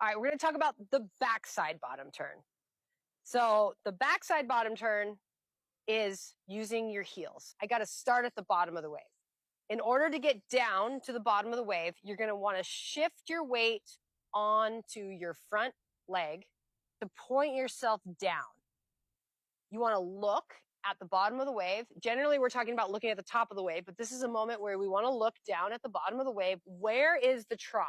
All right, we're going to talk about the backside bottom turn. So the backside bottom turn is using your heels. I got to start at the bottom of the wave. In order to get down to the bottom of the wave, you're going to want to shift your weight onto your front leg to point yourself down. You want to look at the bottom of the wave. Generally, we're talking about looking at the top of the wave, but this is a moment where we want to look down at the bottom of the wave. Where is the trough?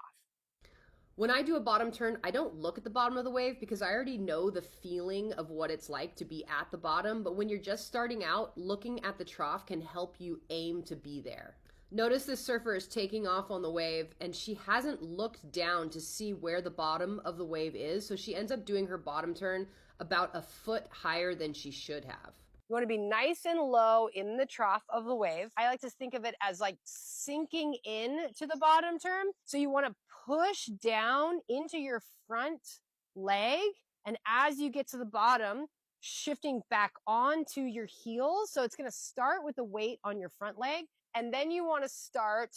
When I do a bottom turn, I don't look at the bottom of the wave because I already know the feeling of what it's like to be at the bottom. But when you're just starting out, looking at the trough can help you aim to be there. Notice this surfer is taking off on the wave and she hasn't looked down to see where the bottom of the wave is. So she ends up doing her bottom turn about a foot higher than she should have. You want to be nice and low in the trough of the wave. I like to think of it as like sinking in to the bottom turn. So you want to push down into your front leg. And as you get to the bottom, shifting back onto your heels. So it's going to start with the weight on your front leg. And then you want to start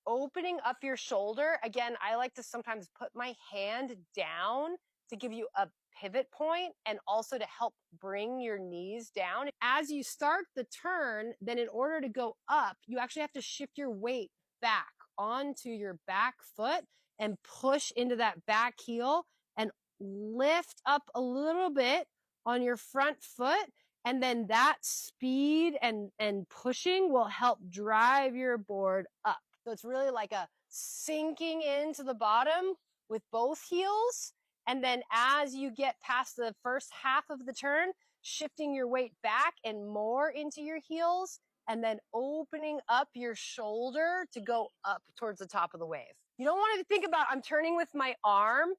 opening up your shoulder. Again, I like to sometimes put my hand down to give you a pivot point and also to help bring your knees down. As you start the turn, then in order to go up, you actually have to shift your weight back onto your back foot and push into that back heel and lift up a little bit on your front foot. And then that speed and pushing will help drive your board up. So it's really like a sinking into the bottom with both heels. And then as you get past the first half of the turn, shifting your weight back and more into your heels, and then opening up your shoulder to go up towards the top of the wave. You don't want to think about, I'm turning with my arm.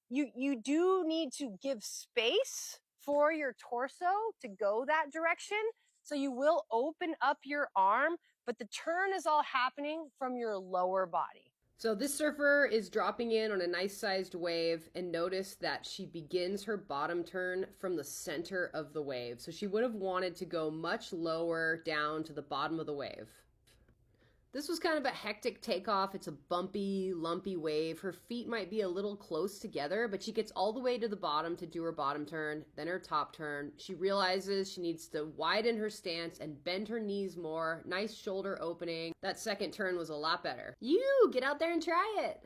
You do need to give space for your torso to go that direction. So you will open up your arm, but the turn is all happening from your lower body. So this surfer is dropping in on a nice sized wave, and notice that she begins her bottom turn from the center of the wave. So she would have wanted to go much lower down to the bottom of the wave. This was kind of a hectic takeoff. It's a bumpy, lumpy wave. Her feet might be a little close together, but she gets all the way to the bottom to do her bottom turn, then her top turn. She realizes she needs to widen her stance and bend her knees more. Nice shoulder opening. That second turn was a lot better. You get out there and try it.